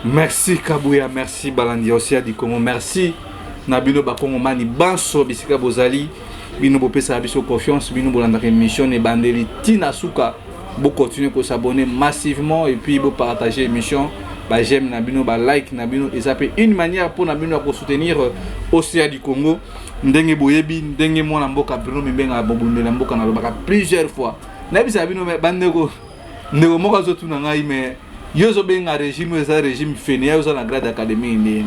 Merci Kabouya, merci Balandi Osia di Congo, merci Nabino Bakongo Mani Banso Bisika Bozali, Bino Bopesa Biso confiance, Bino Bolanda émission et Bandeli Tina Souka. Vous continuez à s'abonner massivement et puis vous partager l'émission. J'aime Nabino, like Nabino, et ça peut une manière pour Nabino pour soutenir Osia du Congo. Ndenge Boyebi, Ndenge Mwana Mboka, Bruno Mbenga Bobunde Mboka na Lobaka plusieurs fois. Nabi Sabino Bandego, Ndego Moka Zotu Nangai, mais Yozo Benga régime, ça régime fainéant, ça la grade académie.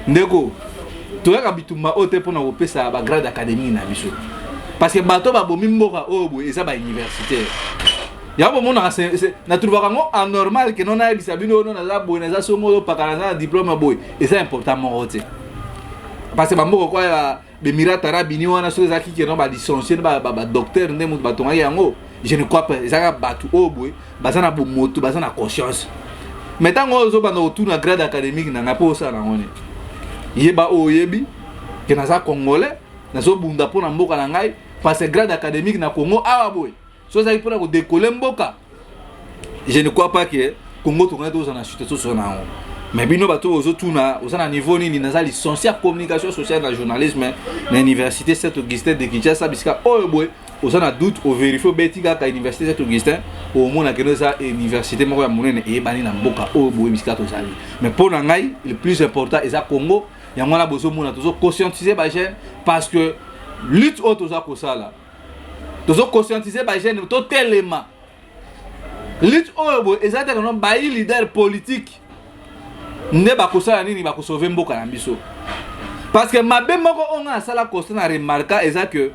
Ndego, tu as habitué à ote pour nous payer ça la grade académie na biso. Parce que bateau ba bomi Mboka obo et ça ba universitaire. Ya bo mona na trouva kango anormal que non a bisabino non na bo na za songo pakana diplôme boy et c'est important mon rote. Parce que bambo quoi be mirata rabini wana so za ki que non ba licencié ba docteur ndemu ba tonga yango. Je ne crois pas ça batu obo bazana bo moto bazana conscience. Maintenant ozo ba no tour na grade académique na po ça na ngone. Yeba o yebi que na za congolais na zo bunda po na mboka na ngai parce que grade académique na Congo awa boy. So ça pour nous décoller mboka. Je ne crois pas que Congo tourne tous en chute sur na. Mais bino bato ozo tuna osana niveau ni na za licencié en communication sociale et journalisme na université Saint-Augustin de Kinshasa biska oyeboy osana doute au vérifier betika ka université Saint-Augustin au mona que ça université moko ya monene e bani na mboka oyeboy biska to sali. Mais pour na ngai le plus important est ça Congo ya mona bozo mona tozo conscientiser ba jeune parce que lutte auto za ko sala. Tozo conscientiser ba jeune to tellement lutte oyeboy exactement ba leader politique ne ba kosala nini ba ko sauver mboka na biso parce que mabe moko onga sala constat na remarquer eza que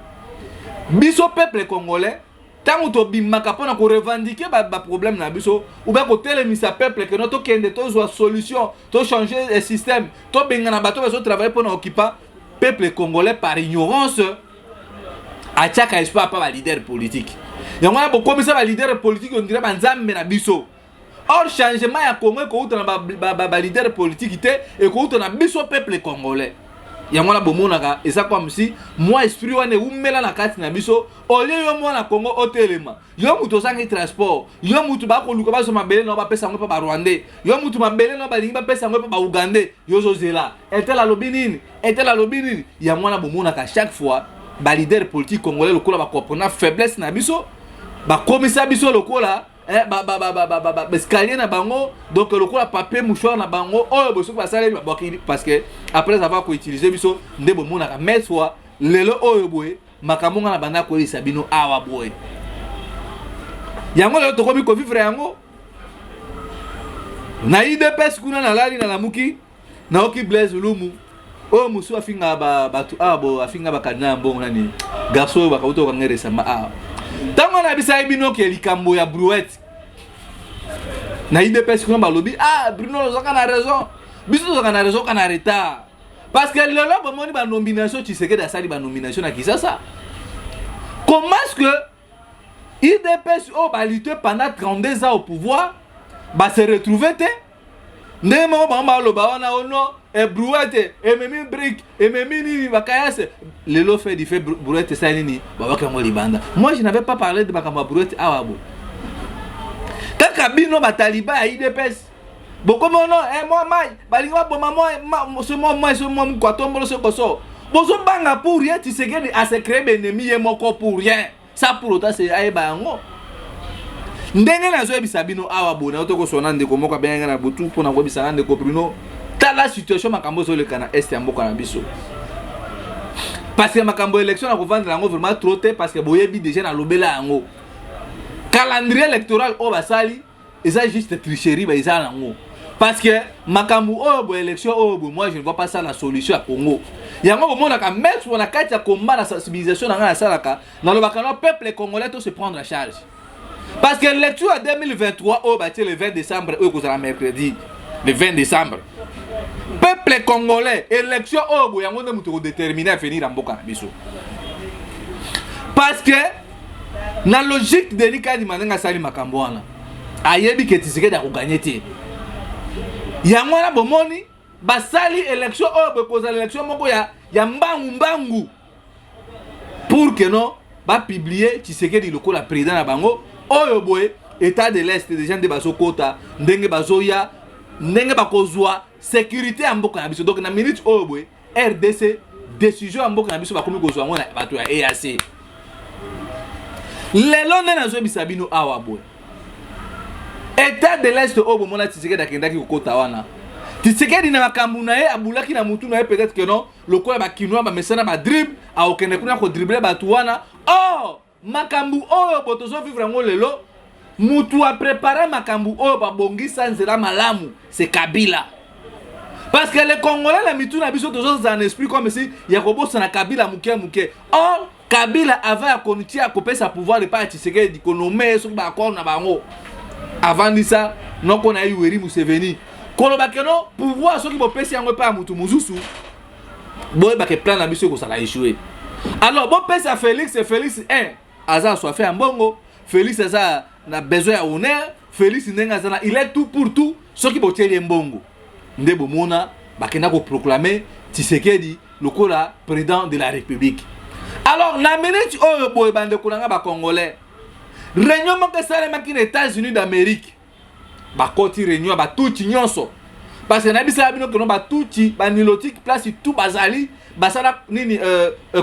biso peuple congolais tant to bimaka pona ko revendiquer ba problème na biso ou ba ko telemisa peuple que notre kende to zo solution to changer le système to benga na bato ba travailler pona occuper peuple congolais par ignorance a chaka espoir pas ba leader politique yango na bo komisa ba leader politique on dirait ba nzambe na biso. Or changement ya Congo ko utana ba leader politique et ko utana biso peuple congolais. Yango na bomonaka eza comme si moi esprit wane umela na kati na biso ole yo mwana Congo otelema. Yo muto sangi transport, yo muto ba ko luka ba so mabele no ba pesa ngo pa ba Rwandais. Yo muto mabele no ba lingi ba pesa ngo pa ba Ugandais. Yo zo zela. Etela lobinini, etela lobinini. Ya mwana bomonaka chaque fois ba leader politique congolais lokola ba comprendre faiblesse na biso. Ba komisa biso lokola escalier na bango donc le coup la papier mouchoir na bango oh boso pa sala parce que après avoir ko utiliser biso ndebo mona ka mais soit lelo oyo boye makamonga na banda ko isa bino awa boye yango lelo to ko bi ko vivre yango na IDPS kuna na lali na lamuki na oki Blaise Lumu oh musu afinga batu abo afinga bakana mbongo nani garçon bakauto ka ngeresa ma tango na bisa bino ke likambo ya brouette na IDPS kuna balobi Bruno zaka na raison biso zaka na raison kana retard parce que lelo ba moni ba nomination Tshisekedi asali ba nomination na Kinshasa. Comment est-ce que IDPS ba lutter pendant 32 ans au pouvoir ba se retrouver te ndemo ba loba wana ono e brouette e memi brick e memi ni bakayase lelo fait du fait brouette ça nini babaka mo libanda. Moi je n'avais pas parlé de bakamba brouette awabo kaka bino ba taliba ya IDPS bokomo no moi mai balinga boma moi ce moi kwa tombolo ce koso bozo banga pour rien Tshisekedi a se créer ennemi ye moko pour rien ça pour autant c'est ayeba yango ndenge na zo ebisa bino awabo na to ko sona ndeko moko benga na butu pona ko bisa ndeko Bruno la situation makambo zo le kana est ya mboka na biso parce que makambo élection na ko vendre yango vraiment trop tôt parce que boyebi déjà na lobela yango calendrier électoral o basali eza juste tricherie ba eza nango parce que makambo o bo élection o bo moi je ne vois pas ça la solution à Congo yango bo mona ka mettre on a kati ya combat la sensibilisation na ngana salaka na lobaka no peuple congolais to se prendre en charge parce que l'élection en 2023 o ba le 20 décembre o ko za mercredi le 20 décembre peuple congolais élection obo yango ne muto déterminer à venir en mboka na biso parce que na logique de Likadi manenga sali makambo wana ayebi ke Tshisekedi ko gagner te yango na bomoni basali élection obo ko za élection moko ya mbangu pour que non ba publier Tshisekedi lokola président na bango oyo boye état de l'est des gens de baso kota ndenge bazoya ndenge bakozwa sécurité ya mboka na biso. Donc na minute oyo boye RDC décision ya mboka na biso bakomi kozwa ngo na bato ya EAC. Lelo nde nazobisa bino awa boye état de l'est oyo bomona Tshisekedi akendaki kokota wana. Tshisekedi na makambo na ye abulaki na mutu na ye peut-être que non lokola bakinois bamesana badribble aokende kuna kodribble bato wana. Oh makambo oyo botozo vivre ngo lelo mutu a préparé makambo oyo babongisa nzela malamu c'est Kabila. Parce que les Congolais la mitu na biso tozo dans esprit comme si ya kobosa na Kabila muke. Oh Kabila avant ya kontia kopesa sa pouvoir de pas Tshisekedi konomé so ba accord na bango. Avant ça non qu'on a eu Yoweri Museveni. Koloba que non pouvoir so ki bopesi yango pa mutu muzusu. Boye ba ke plan na biso ko sala échouer. Alors bon pesa Félix et Félix 1 aza soit fait en bongo. Félix aza na besoin ya honneur. Félix ndenga zana il est tout pour tout ce qui botieli mbongo. Nde bomona bakenda ko proclamer Tshisekedi lokola président de la République. Alors na minute oyo boye bande kolanga ba congolais. Réunion moko salema ki les États-Unis d'Amérique. Ba koti réunion ba tuti nyonso. Parce que na bisa bino que non ba tuti ba nilotique place tout bazali basala nini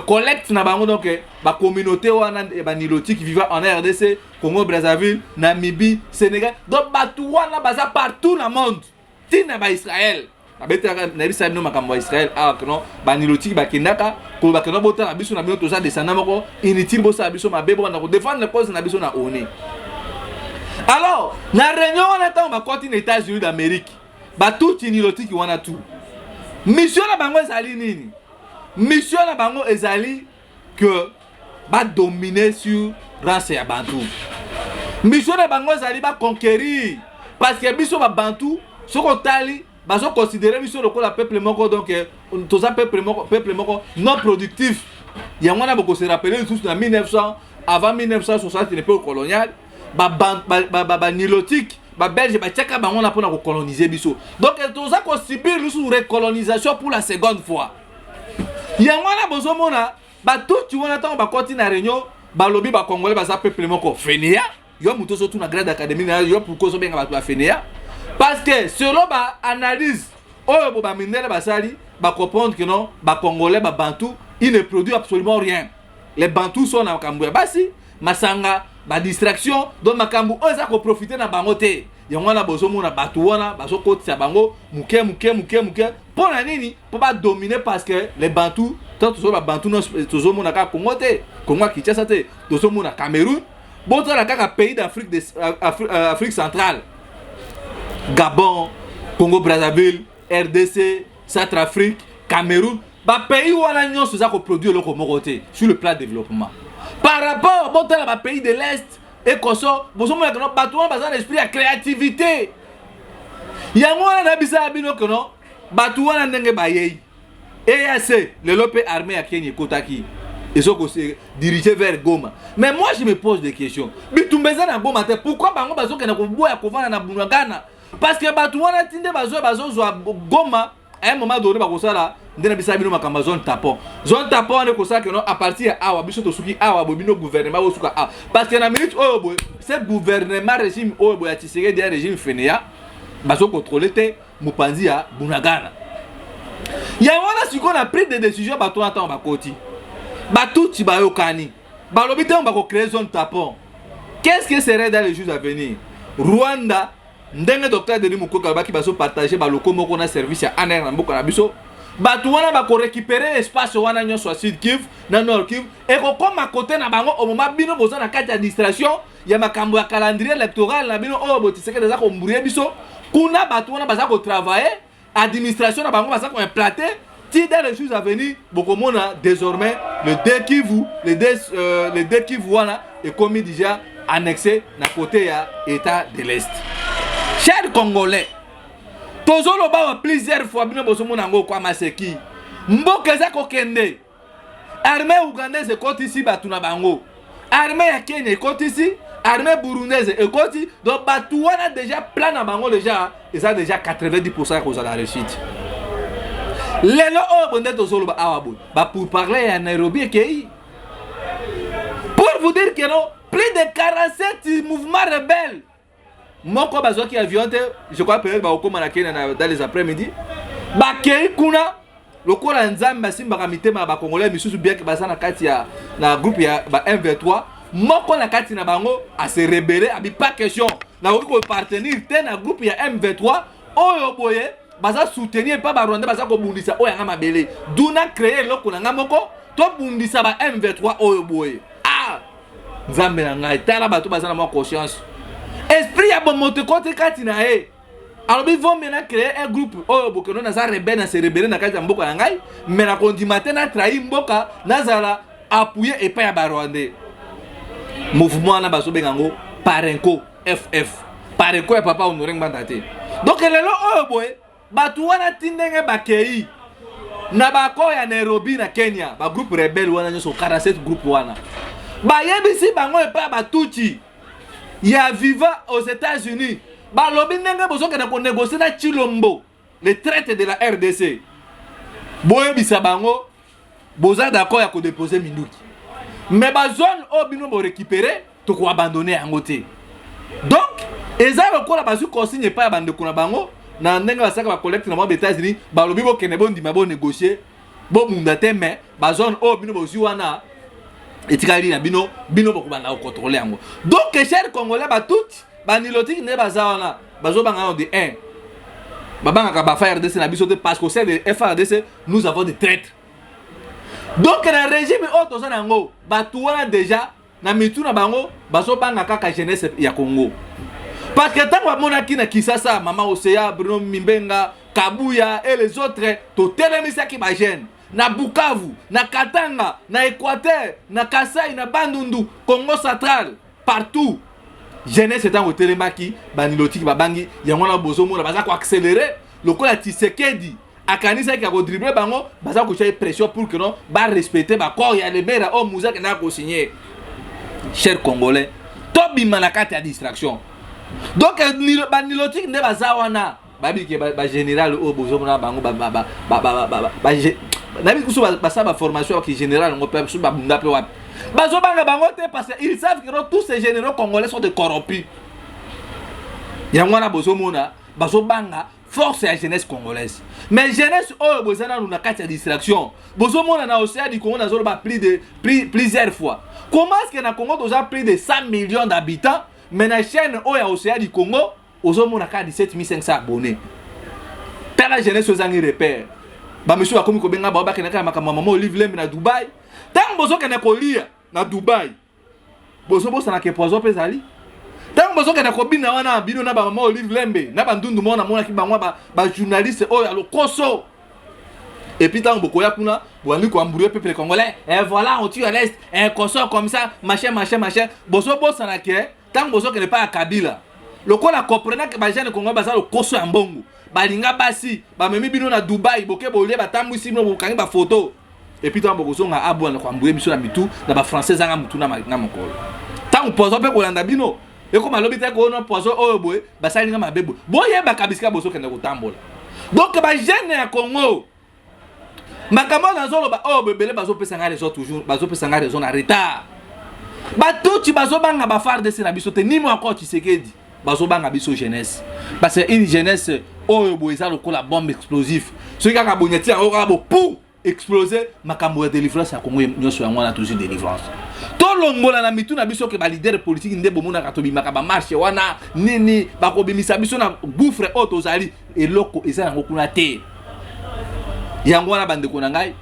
collecte na bango donc ba communauté wana ba nilotique vivant en RDC, Congo Brazzaville, Namibie, Sénégal. Donc ba tout wana baza partout dans le monde. Tina ba Israël. Abeta na bisa bino makambo Israël ah que non ba nilotique ba kindaka ko ba que non bota na biso na bino to za descendre moko inutile bo sa biso mabebo na ko défendre les causes na biso na ONU. Alors, na réunion on attend ba continent États-Unis d'Amérique. Ba tout nilotique wana tout. Mission na bango ezali nini? Mission na bango ezali que ba dominer sur race ya Bantou. Mission na bango ezali ba conquérir parce que biso ba Bantou soko tali ba so considérer biso lokola peuple moko donc tous ça peuple moko non productif. Ya mwana boko se rappeler tous na 1900 avant 1960 l'époque coloniale ba nilotique ba belge ba tchaka bango na pona ko coloniser biso. Donc tous ça ko subir une recolonisation pour la seconde fois. Yango na bozomona ba tout tu wana tant ba continue na réunion ba lobby ba congolais ba za peuple moko fenea yo muto so tout na grade académie na yo pour cause benga ba fenea parce que selon ba analyse oyo bo ba minele ba sali ba comprendre que non ba congolais ba bantou ils ne produisent absolument rien. Les bantous sont na makambo ya basi masanga ba distraction donc makambo oza ko profiter na bango te. Yango na bozomona batu wana bazo kotisa bango muke pona nini pour pas dominer parce que les bantous tant tous ba bantou non tous mona ka Congo te Congo Kinshasa te tous mona Cameroun boto la ka pays d'Afrique Afrique centrale Gabon Congo Brazzaville RDC Centrafrique Cameroun ba pays wana nyonso za ko produire le Congo te sur le plan développement par rapport boto la ba pays de l'Est et Koso, vous avez un esprit de créativité. Il y a un abisa bino que non, Batouana n'enge baye. EAC, le lopé armé à Kenya Kotaki. Ils sont dirigés vers Goma. Mais moi je me pose des questions. Bitumbeza na Goma, pourquoi bango bazo kena ko boya ko vana na Bunagana? Parce que Batouana tinde bazo Goma à un moment donné bakosala ndena bisa bino makamba zone tapon ne kosa que non à partir awa biso to suki awa bobino gouvernement bo suka a parce que na minute oyo boy c'est gouvernement régime oyo boy atiseke dia régime fenea baso contrôler te mopanzi ya Bunagana ya wana siko na pris des décisions bato attend bakoti batuti bayokani balobite on bako créer zone tapon. Qu'est-ce que serait dans les jours à venir? Rwanda ndenge docteur Denis Mukwege baki baso partager ba loko moko na service ya ANR na mboka na biso batu wana ba ko récupérer espace wana nyonso Sud Kivu na Nord Kivu et ko koma côté na bango au moment bino boza na kati administration ya makambo ya calendrier électoral na bino o botiseke déjà ko mburier biso kuna batu wana baza ko travailler administration na bango baza ko implanter ti dans les jours à venir bokomona désormais le deux Kivu wana est commis déjà annexé na côté ya état de l'Est. Chers Congolais, tozolo ba plusieurs fois bino bosomona ngo kwa maseki. Mboka za kokende. Armée ougandaise ekoti ici batu na bango. Armée ya Kenya ekoti ici, armée burundaise ekoti. Donc batu wana déjà plan na bango déjà, ils ont déjà 90% cause la réussite. Lelo o bonde tozolo ba awabo. Ba pour parler à Nairobi et Kei. Pour vous dire que non, plus de 47 mouvements rebelles moko bazo qui avion je crois peut-être ba okoma na Kenya dans les après-midi ba kei kuna lokola nzambe asimba mitema ba congolais misusu bien que baza na kati ya na groupe ya ba M23 moko na kati na bango a se rebeller abi pas question na ko partenir te na groupe ya M23 oyo boye baza soutenir pas ba Rwanda baza ko bundisa oyo nga mabele duna créer loko na moko to bundisa ba M23 oyo boye ah nzambe na ngai tala bato baza na mo conscience esprit ya bomote kote kati na e alors ils vont maintenant créer un groupe oyo bokeno na za rebelle na se rebeller na kati ya mboka na ngai mais na kondimate na trahi mboka nazala appuyer et pas ya ba Rwandais mouvement na baso bengango Parenco FF Parenco ya papa Honoré Ngbanda te donc lelo oyo boye batu wana tindenge bakei na bako ya Nairobi na Kenya ba groupe rebelle wana nyoso 47 groupe wana ba yebisi bango epa batuchi ya viva aux États-Unis ba lobi ndenge bozo kena ko négocier na Chilombo le traite de la RDC boye bisa bango boza d'accord ya ko déposer minduki mais ba zone o bino bo récupérer to ko abandonner yango te donc ezalo ko la bazu consigne pas bande ko na bango na ndenge basaka ba collecte na mo États-Unis ba lobi bo kene bon ndima bo négocier bo munda te mais ba zone o bino bo wana etikali na bino bo ko banda ko contrôler yango donc cher congolais ba tout ba nilotique ne baza wana bazo banga de 1 babanga ka ba FARDC na biso te parce que c'est de FARDC nous avons des traîtres. Donc le régime auto ça nango batu wana déjà na mitu na bango baso banga kaka jeunesse ya Congo parce que tant monaki na Kisasa Mama Osea Bruno Mimbenga Kabuya et les autres to telemisa ki ba jeune na Bukavu na Katanga na Équateur na Kasai na Bandundu Congo central partout jeunesse etant au telemaki banilotique babangi yango na bozo mona baza ko accélérer lokola Tshisekedi akanisa ki ko dribbler bango baza ko chercher pression pour que non ba respecter ba corps ya le maire o muza ke na ko signer cher congolais to bima na kati ya distraction donc banilotique ne baza wana babi ke ba général o bozo mona bango nabi kusu ba sa ba formation qui général ngo pe su ba bunda pe wapi bazo banga bango te parce qu'ils savent que tous ces généraux congolais sont des corrompus yango na bozo mona bazo banga force la jeunesse congolaise mais jeunesse oh bozana na kati ya distraction bozo mona na Océan du Congo na zolo ba plusieurs fois comment est-ce que na Congo déjà plus de 100 millions d'habitants mais na chaîne oh ya Océan du Congo ozo mona ka 17 500 abonnés tala jeunesse ozangi repère ba monsieur akomi ko benga ba ba kenaka makambo mama Olive Lembe na Dubai tant bozo kana ko lia na Dubai bozo bosa na ke pozo pezali tant bozo kana ko bina wana bino na ba mama Olive Lembe na ba ndundu mona ki bangwa ba journaliste o ya lokoso et puis tant boko ya kuna boani ko ambrouiller peuple congolais et voilà on tue à l'est un consort comme ça machin bozo bosa na ke tant bozo kana pas à Kabila lokola comprendre que ba jeune Congo baza lokoso ya mbongo balinga basi ba memi bino na Dubai boke bolie batambwisi bino bokangi ba photo et puis tant bokosonga abwana ko ambouye biso na mitu na ba français zanga mutu na mokolo tant pozo pe ko landa bino e ko malobi te ko no pozo oyo boye basalinga mabebo boye bakabisika bozo kende kotambola donc ba jeune ya Congo makambo na zolo ba oyo bebele bazo pesa nga raison toujours bazo pesa nga raison na retard ba tuti bazo banga ba FARDC na biso te ni mo encore Tshisekedi bazo banga biso jeunesse parce que une jeunesse oyo boye za lokola bombe explosif ce kaka bonyeti yango kaka bo pour exploser makambo ya délivrance ya Congo nyoso yango na toujours délivrance to longola na mitu na biso ke ba leader politique nde bomona ka to bimaka ba marche wana nini ba ko bimisa biso na gouffre auto zali eloko eza yango kuna te yango wana bande ko na ngai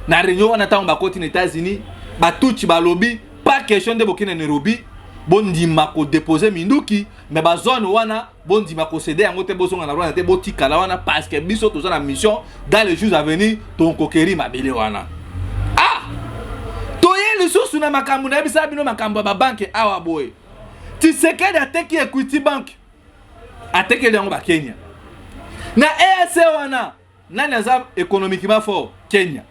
na réunion wana tango ba koti na États-Unis ba tuchi ba lobby pas question de bokina Nairobi bondi mako déposer minduki mais ba zone wana bondi mako céder yango te bozonga na Rwanda te botika la wana parce que biso toza na mission dans les jours à venir ton kokeri mabele wana ah toye lisusu na makambo na bisa bino makambo ba banque awa boy Tshisekedi ateki Equity Bank ateki yango ba Kenya na EAC wana nani azam économiquement fort Kenya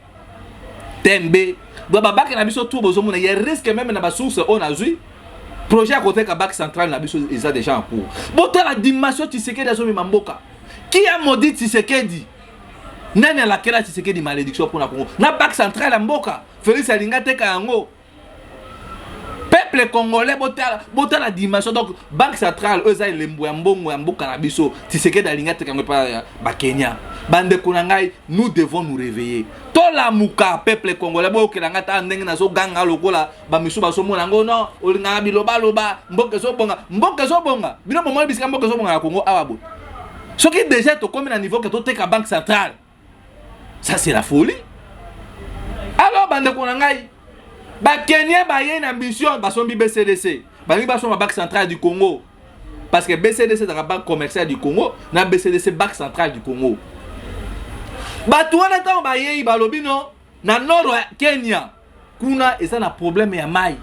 tembe ba banque na biso tout bozomona il y a risque même na ba source on a vu projet à côté de Banque centrale na biso ils ont déjà en cours. Bon la dimension Tshisekedi azomi mamboka. Qui a maudit Tshisekedi? Nani a laquelle Tshisekedi malédiction pour la Congo. Na Banque centrale mboka. Félix Alinga teka yango. peuple congolais bota la dimension donc banque centrale eux les mbongo mboka na biso tiseke dalinga te kango pa ba Kenya bande kunangai nous devons nous réveiller to la muka peuple congolais bo kelanga ta ndenge na so ganga lokola ba misu ba so mona ngono olinga biloba loba mboka so bonga bino mo bisika mboka so bonga na Congo awabo soki déjà to comme na niveau que to teka banque centrale ça c'est la folie alors bande kunangai ba Kenya ba yé une ambition ba sombi BCDC ba li ba so banque centrale du Congo parce que BCDC c'est la banque commerciale du Congo na BCDC banque centrale du Congo ba tuana ta ba yé ba lobino na nord Kenya kuna eza na problème ya mai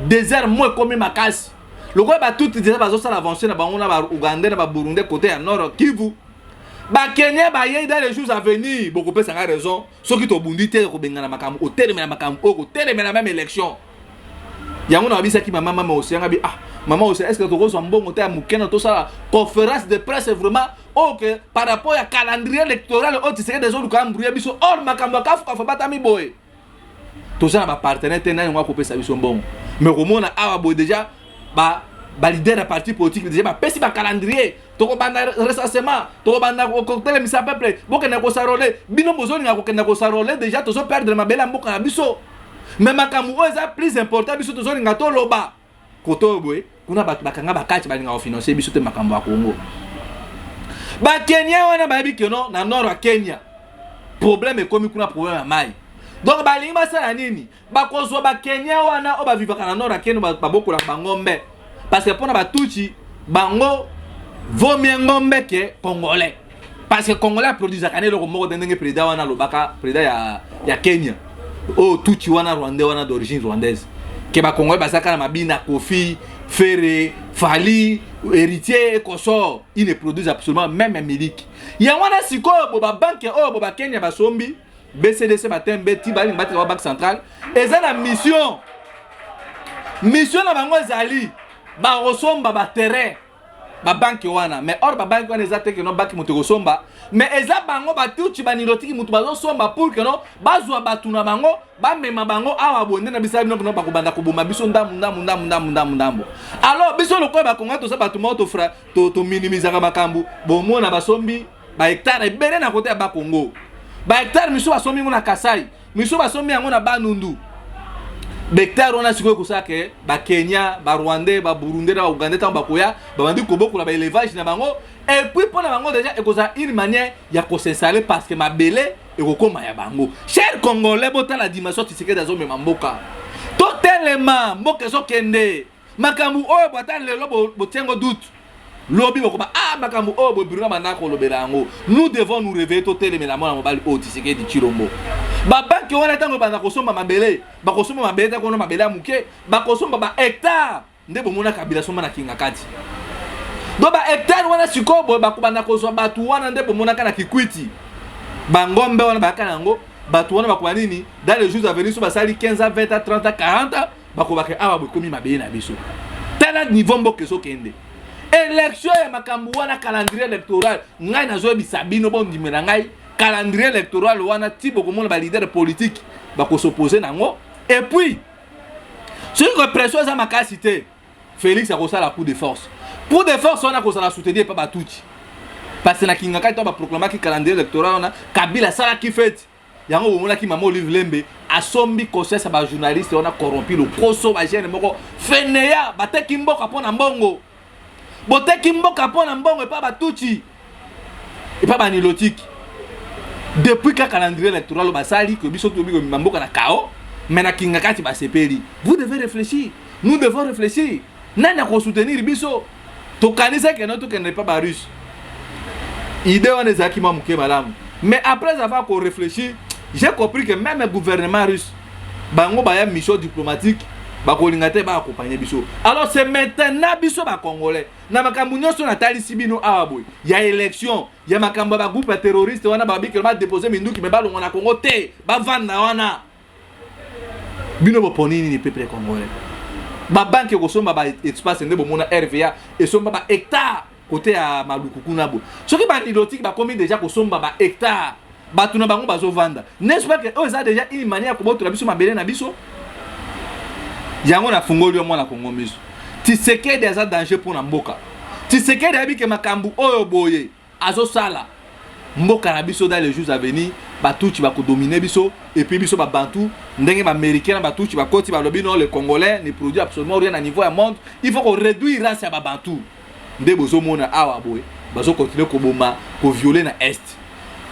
désert moi comme makasi le quoi ba tout déjà ba zo ça avancer na bango na ba Ouganda na ba Burundi côté ya nord Kivu ba Kenya ba yé dans les jours à venir beaucoup peut ça a raison ceux qui to bundi te ko benga na makambo au terme na makambo au terme na même élection yango na bisa ki maman aussi ngabi ah maman aussi est-ce que to ko so mbongo te amukena to ça conférence de presse vraiment OK par rapport à calendrier électoral au tiseke des autres kambrouya biso or makambo ka fa batami boy to ça na ba partenaire te na ngwa ko pesa biso mbongo mais komona awa boy déjà ba leader de parti politique déjà ba pesi ba calendrier to ko banda recensement to ko banda ko cocktail mi sa peuple boke na ko sarole bino bozoni na ko na ko sarole déjà to so perdre ma bela mboka na biso mais makambo eza plus important biso to zoni ngato loba koto boy kuna ba bakanga bakati ba linga financer biso te makambo ya Congo ba Kenya wana ba bi keno na nord ya Kenya problème ekomi kuna problème ya mai donc ba linga sala nini ba kozwa ba Kenya wana o ba vivaka na nord ya Kenya ba bokola ba ngombe parce que pour na batuchi bango vaut mieux ngombe que congolais parce que congolais produit zakane le moko ndenge président wana lobaka président ya Kenya oh tuchi wana rwandais wana d'origine rwandaise que ba congolais basaka na mabina Kofi Ferré Fali héritier Koso ils ne produisent absolument même miliki ya wana siko bo ba banque oh bo ba Kenya ba sombi BCDC batembe ti bali ngati wa banque centrale eza na mission na bango ezali ba resomba ba terrain ba banque wana mais or ba banque wana eza te que no banque moto resomba mais eza bango ba tuchi ba nilotiki moto ba somba pour que no bazwa batuna bango ba mema bango awa bonde na bisabi no ba ko banda ko boma biso ndambo alors biso lokoi ba konga to sa batu moto fra to minimiser ka makambu bo mona ba sombi ba hectare ebele na côté ba Congo ba hectare miso ba sombi ngona Kasai miso ba sombi ngona Bandundu hectare on a siko ko ça que ba Kenya ba Rwandais ba Burundi ba Ouganda ta ba koya ba bandi ko beaucoup la élevage na bango et puis pour na bango déjà et ça une manière ya ko s'installer parce que ma belé et ko koma ya bango cher congolais bota la dimension tiseke dazo me mboka to tellement mboka so kende makambu o bota lelo bo tiengo doute lobi boko ba ah makambu o bo biruna manako loberango nous devons nous réveiller to tellement la mona mobali o tiseke di Chirombo ba banque wana tango banda kosomba mabele ba kosomba mabele ta kono mabele amuke ba kosomba ba hectare ndebo mona kabila soma na kinga kati do ba hectare wana sikobo ba kubanda kosomba batu wana ndebo mona kana kikwiti ba ngombe wana ba kanango batu wana ba kwa nini dans les jours à venir so ba sali 15 à 20 à 30 à 40 ba ko ba ke awa bo komi mabele na biso tala niveau mboke so kende élection ya makambu wana calendrier électoral ngai na zo bisabino bon dimena ngai calendrier électoral wana ti beaucoup monde ba leader politique ba ko s'opposer nango et puis sur répression za makasité Félix a kosa la coup de force on a kosa la soutenir pas batuchi parce que na kinga ka to ba proclamer ki calendrier électoral on a Kabila sala ki fait yango bomona ki mama Olive Lembe asombi conseil sa ba journaliste on a corrompu le proso ba jeune moko feneya bateki mboka pona mbongo boteki mboka pona mbongo et pas batuchi et pas banilotiki depuis que calendrier électoral basali que biso to bi mboka na kao mais na kinga kati ba sepeli vous devez réfléchir nous devons réfléchir nana ko soutenir biso to kanisa que notre que n'est pas ba russe idée on est akima muke malamu mais après avoir ko réfléchir j'ai compris que même le gouvernement russe bango ba ya mission diplomatique ba ko lingate ba accompagner biso alors c'est maintenant biso ba congolais na makambu nyonso na talisi bino awaboy ya élection ya makambo ba groupe terroriste wana ba bikelo ba déposer minduki me balongo na Congo te ba vanda wana bino bo ponini ni peuple congolais ba banque ko somba ba espace ndebo mona RVA et somba ba hectare côté à Maluku kuna bo soki ba nidotique ba komi déjà ko somba ba hectare ba tuna bango bazo vanda n'est-ce pas que eux ça déjà une manière ko boto la biso mabele na biso yango na fungoli mwana Kongo miso Tshisekedi aza danger pour na mboka Tshisekedi abi ke makambu oyo boye azo sala mboka na biso dans les jours à venir batuchi ba ko dominer biso et puis biso ba bantu ndenge ba américain batuchi ba koti ba lobi non les congolais ne produisent absolument rien à niveau du monde il faut qu'on réduire race ya ba bantu nde bozo mona awa boye bazo continuer ko boma ko violer na est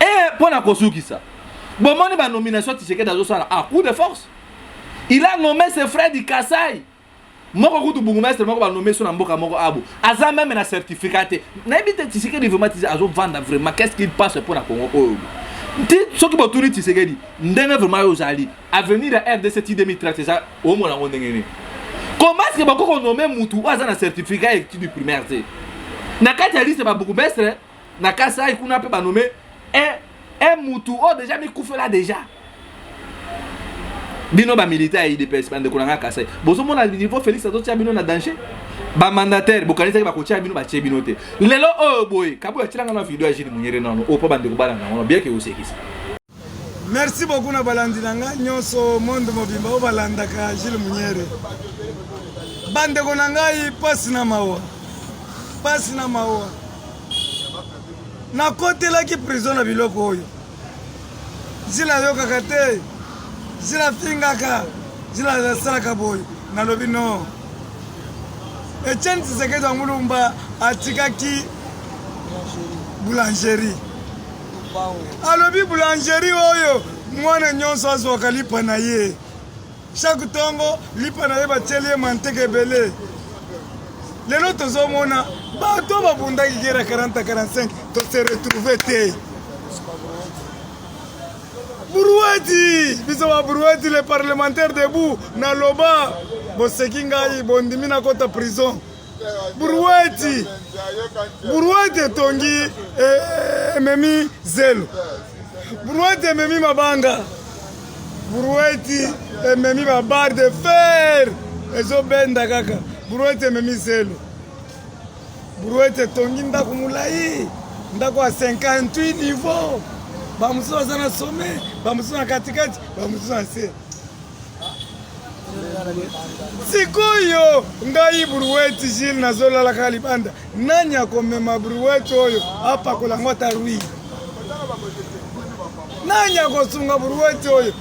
et pour na kosuki ça bon moni ba nomination Tshisekedi azo sala à coup de force il a nommé ses frères du Kasai moko kutu bungumestre moko ba nommé son mboka moko abo aza même na certificat na ebite Tshisekedi vraiment azo vendre vraiment qu'est-ce qu'il passe pour na Congo oyo ce qui botuni Tshisekedi ndenge vraiment ozali avenir à RDC 2030 ça au moins na ndenge comment est-ce que bako nommer mutu aza na certificat études primaire na kati ya liste ba bungumestre na Kasai kuna pe ba nommer un mutu o déjà mi kufela déjà bino ba militaire IDPS bande kolanga Kasai bozo mona niveau Félix Azotia bino na danger ba mandataire bokanisa ba kotia bino ba tie bino te lelo o boy kabu ya tilanga na video ya Jules Munyere nono o pa bande ko balanga ngono bien que osekisa. Merci beaucoup na balandi nanga nyonso monde mobimba o balanda ka Jules Munyere bande ko nanga passe na mawa na kote la ki prison na biloko oyo zila yoka kate zila fingaka zila salaka boy na lobi no Etienne Tshisekedi wa Mulumba atikaki boulangerie alobi boulangerie oyo mwana nyonso azoka lipa na ye chaque tongo lipa na ye batieli manteke ebele lelo tozomona bato babundaki kera 40-45 tose retrouve te Broueti, biso ba Broueti les parlementaires debout na loba boseki ngai bondimi na kota prison. Broueti tongi ememi zelo. Broueti ememi mabanga. Broueti ememi ba barre de fer. Ezo benda kaka. Broueti ememi zelo. Broueti tongi ndako mulai. Ndako a 58 niveaux. Bamusu azana sommet, bamusu na katikati, bamusu na se. Sikoyo ngai Broueti Jules nazola la kalibanda. Nanya komema Broueti oyo apa kolangota rui. Nanya kosunga Broueti oyo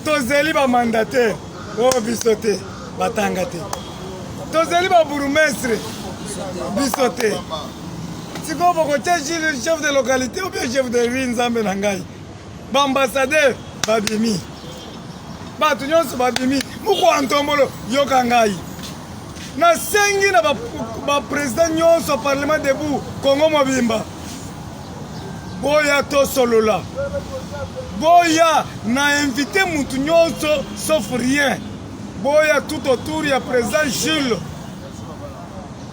tozeli ba mandataire o bisote batanga te. Tozeli ba bourgmestre bisote. Si vous avez le chef de localité ou bien le chef de ville, Nzambe Nangai, l'ambassadeur Babimi, Batunyon Babimi, Mouko Antombolo, Yokangai. Na sengi na ba président nyonso parlement debout, Congo Mobimba. Boya to solola. Boya na invité mutu nyonso sauf rien. Boya tout autour ya président Jules.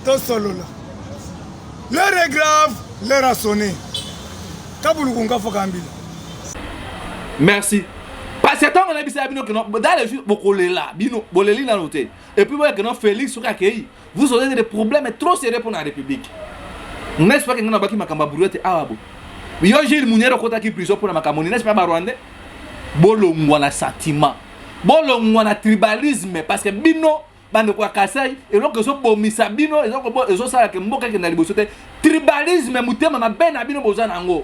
To solola. L'heure est grave, l'heure a sonné. Merci. Parce que tant qu'on a dit ça, dans les jours, et puis que Félix vous aurez des problèmes trop sérieux pour la République. N'est-ce pas que nous avons dit que nous avons Jules Munyere qui prison pour la Macamoni, n'est-ce pas Rwandais? Bolongwa na sentiment, bolongwa na tribalisme, parce que bino bande kwa Kasai et donc so bomisa bino et donc so sala ke mboka ke na liboso te tribalisme mutema mabe na bino bozana ngo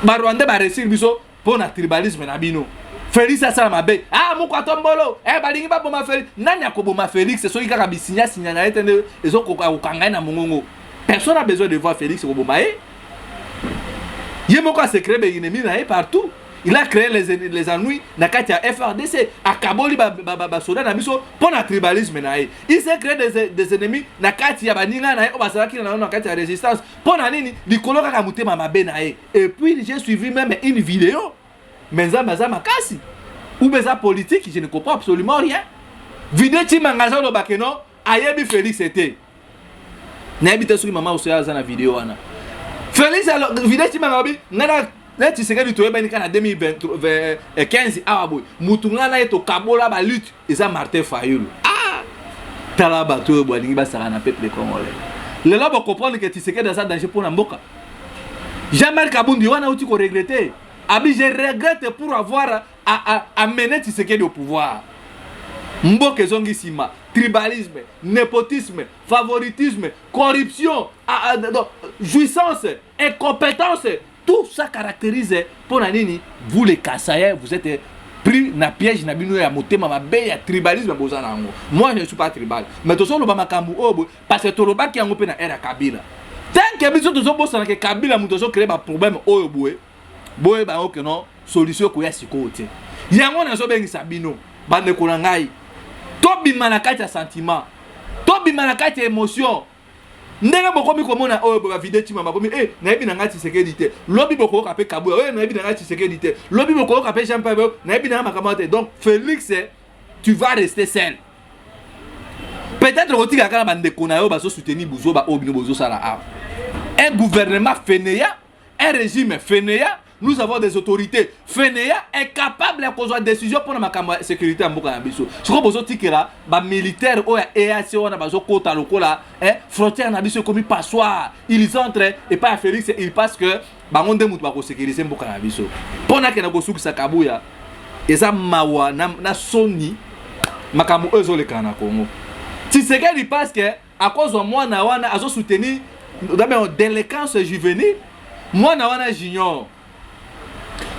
ba Rwanda ba resir biso pour na tribalisme na bino Félix asala mabe moko atombolo balingi ba boma Félix nani akoboma Félix so ikaka bisinya sinya na etende ezo kokanga na mongongo personne a besoin de voir Félix koboma moko a secret be ennemi na partout. Il a créé les ennuis dans le FRDC. À Kaboli, pour le tribalisme. Il s'est créé des ennemis dans la résistance. Pour et puis, j'ai suivi même une vidéo. Mais ça, ou ça politique, je ne comprends absolument rien. Vidéo qui m'a engagé au Bakeno, Ayebi Félix était. N'habite sur maman aussi dans la vidéo. Félix, vidéo qui m'a engagé. Là, tu sais que tu es bien en 2015, Moutouna na eto kabola ba lutte, et ça Martin Fayulu. Talaba to bolingi ba sara na peuple congolais. Le là, on comprend que tu sais que dans ça danger pour Namboka. Jean-Marc Kabundi wana uti ko regretter. Abi je regrette pour avoir amené Tshisekedi au pouvoir. Mboke zongi sima, tribalisme, népotisme, favoritisme, corruption, jouissance, incompétence, tout ça caractérise pour la nini. Vous les Kassaïens, vous êtes pris na piège na bino ya motema mabe ya tribalisme bozana ngo. Moi je ne suis pas tribal, mais to solo ba makambu obo parce que to loba ki yango pe na era Kabila. Tant que biso to zo bosana ke Kabila muto zo créer ba problème oyo boye. Boye ba ok non solution ko ya sikote. Yango na zo bengi sabino bande ko na ngai. Tobima na kati ya sentiment, tobima na kati ya émotion. Ndenge bokomi komona oyo ba video tima bakomi na yebi na ngati sécurité. Lobi boko ka pe Kabouya, na yebi na ngati sécurité. Lobi boko ka pe Jean Pierre, na yebi na makamate. Donc Félix, tu vas rester seul. Peut-être que tu kana bande ko na yo ba so soutenir Bouzo ba obino Bouzo sala. Un gouvernement fainéant, un régime fainéant. Nous avons des autorités fainéants incapables de prendre des décisions pour la sécurité en Mboka Nabiso. Ce qu'on besoin de là, les militaires ou EAC on a besoin de lokola, frontière Nabiso comme passoire. Ils entrent et pas à Félix, ils passent que on demande pas sécuriser Mboka Nabiso. Pendant que na gosuki Sakabouya, et ça mawa na soni makamu ezo le kana Congo. Si c'est qu'il passe que à cause de moi na wana azo soutenir d'abord délinquance juvénile, moi na wana junior.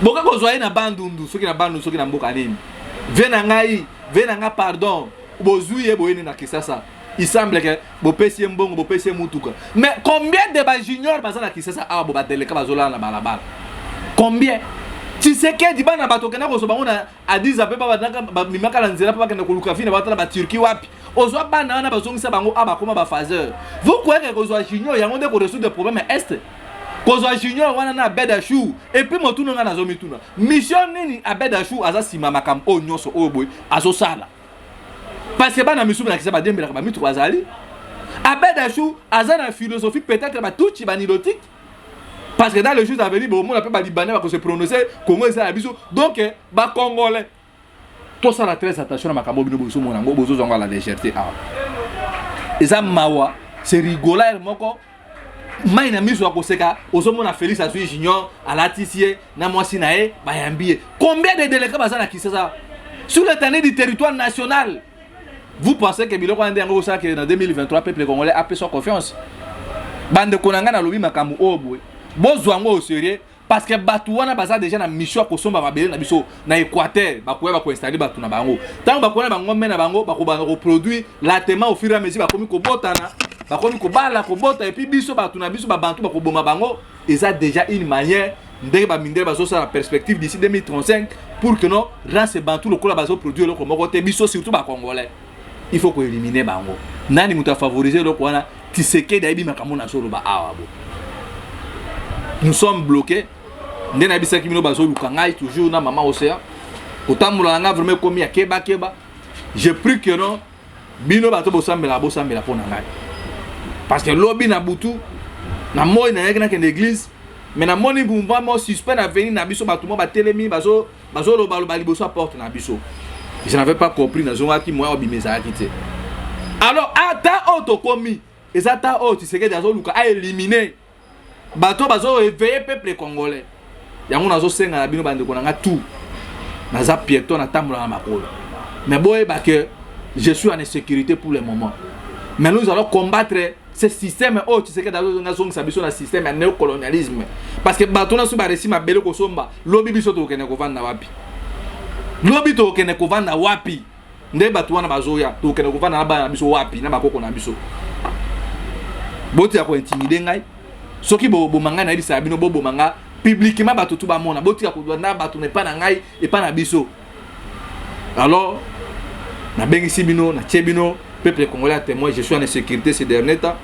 Boka kozwaye na bandundu soki na bandu soki na mboka nini vena nga pardon bozuye boyene na Kisasa il semble que bopesi mbongo bopesi mutuka mais combien de ba junior baza na Kisasa a bo ba deleka bazola na balabala combien tu sais que di bana bato kena ko so bangona adiza pe ba mimaka na nzela pa bakena koluka fina batala ba Turquie wapi ozwa bana na bazongisa bango aba koma ba phaseur vous croyez que kozwa junior yango de ko résoudre problème est Kozo junior wana na bedachou et puis motuno nga nazo mituna mission nini a bedachou aza sima makam o nyoso o boy azo sala parce que bana misumu na kisaba dembela ba mitu bazali a bedachou aza na philosophie peut-être ba tout banilotique parce que dans le jour à venir bon on appelle ba libanais va se prononcer Congo ça biso donc ba congolais tout ça la très attention na makambo bino boso mona ngo bozo zonga la légèreté ah eza mawa c'est rigolard moko Maina miso akoseka osomona Félix Azui Junior à la tissier na mwasi nae bayambie combien de délégués bazana Kisasa sur le terrain du territoire national. Vous pensez que biloko ande ngo ça que dans 2023 peuple congolais a pris confiance bande konanga na lobi makambu obwe bozwa ngo au sérieux parce que batu wana baza déjà na mission akosomba babele na biso na Équateur bakoya ba ko installer batu na bango tant bakona bango mena bango bakobana reproduire latement au fur et à mesure bakomi ko botana bakomi ko bala ko bota et puis biso batu na biso ba bantu bakoboma bango et ça déjà une manière ndenge ba mindele bazo sa la perspective d'ici 2035 pour que non rend ces bantu lokola bazo produire loko moko te biso surtout ba congolais il faut ko éliminer bango nani muta favoriser loko wana tiseke daibi makamona solo ba awa bo nous sommes bloqués ndena bisa kimino bazo lukangai toujours na mama océan otamula nga vraiment comme ya keba je prie que non bino bato bosambela pona ngai parce que lobby na butu na moi na yekna ke l'église mais na moni bumba mo suspect na venir na biso bato mo ba telemi bazo lo liboso porte na biso je n'avais pas compris na zonga ki moi obimeza akite alors ata auto komi ezata auto tiseke dazo luka a éliminer bato bazo éveiller peuple congolais yango nazo senga na bino bande ko nga tout naza piéton na tambola na makolo mais boye ba que je suis en insécurité pour le moment mais nous allons combattre ce système oh tu sais que dans nga zonga sabiso na système ya néocolonialisme parce que bato na so ba resi mabele ko somba lobi biso to kene ko vanda wapi lobi to kene ko vanda wapi nde bato wana bazoya to kene ko vanda na ba biso wapi na bakoko na biso boti ya ko intimider ngai soki bo manga na isa bino bo manga publiquement bato tout ba mona boti ya ko na bato ne pas na ngai et pas na biso alors na bengisi bino na tchebino peuple congolais a témoin je suis en insécurité ces derniers temps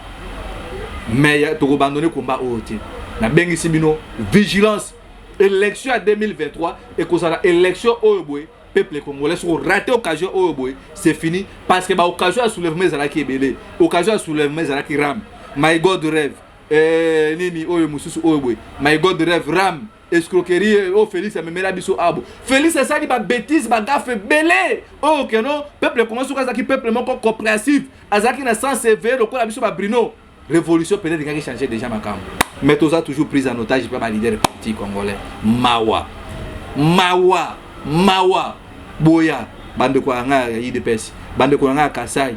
mais to abandonner combat au côté na bengisi bino vigilance élection à 2023 et que ça la élection au boy peuple congolais sur raté occasion au boy c'est fini parce que ba occasion à soulever mes ala ki belé occasion à soulever mes ala ki ram my god rêve nini oyo mususu oyo boy my god rêve ram escroquerie oh Félix amemela biso abo Félix ça dit ba bêtise ba gaffe belé oh que non peuple comment so kazaki peuple moko compréhensif azaki na sens sévère le quoi biso ba Bruno révolution peut-être qu'il a changé déjà makam mais tous a toujours pris en otage par les leaders politiques congolais mawa boya bande ko nga ya IDPS bande ko nga Kasai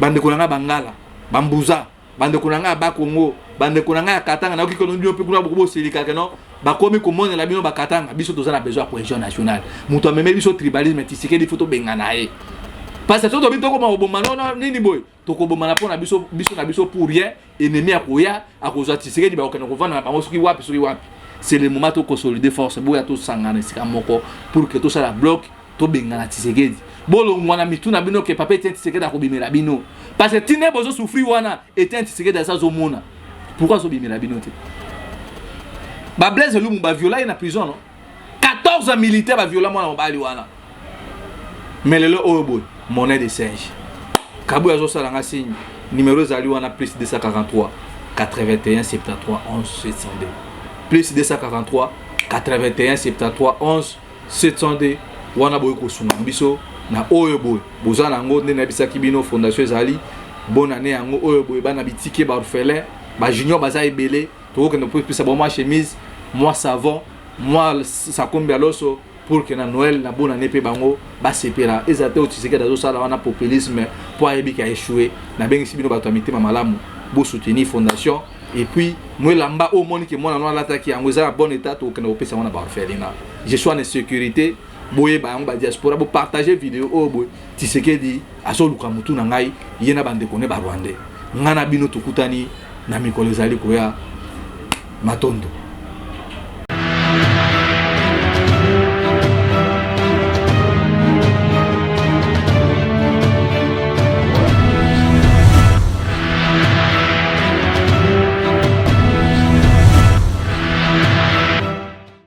bande ko nga Bangala Bambuza bande ko nga Bakongo bande ko nga Katanga na okiko ndio pe kuna bobo selika keno bakomi komona la bino bakatanga biso tozana besoin de cohésion nationale muto ameme biso tribalisme Tshisekedi foto bengana ye parce que to bito ko maboma non nini boy to ko bomana pona biso na biso pour rien ennemi akoya akozwa Tshisekedi ba okana ko vana na bango soki wapi c'est le moment to consolider force boya to sangana sika moko pour que to ça la bloc to bengana Tshisekedi bolo mwana mituna bino ke papa était Tshisekedi akobimela bino parce que tine bozo souffrir wana était Tshisekedi à sa zomona pourquoi zo bimela bino te ba Blaise Lumumba viola na prison non 14 militaires ba viola mwana mobali wana mais le obo monnaie de singe Kabou azo salanga signe numéro zali wana plus 243 81 73 11 702 plus 243 81 73 11 702 wana boy ko sunga biso na oyo boy bozana ngo nde na bisaki bino fondation ezali bonne année yango oyo boy bana bitike ba orphelin ba junior baza ebele to ko no plus bon moi chemise moi savon moi sakombe aloso pour que na Noël na bonne année pe bango ba sepera ezate o Tshisekedi dazo sala wana populisme pour ayebika échouer na bengi bino bato amité malamu bo soutenir fondation et puis moi lamba au monde que moi na lata ki yango za bon état to que na opesa wana ba orphelina je suis en sécurité boye ba yango ba diaspora bo partager vidéo o boy Tshisekedi aso luka mutu na ngai yena bande kone ba Rwandais ngana bino tukutani na mikolo ezali koya Matondo.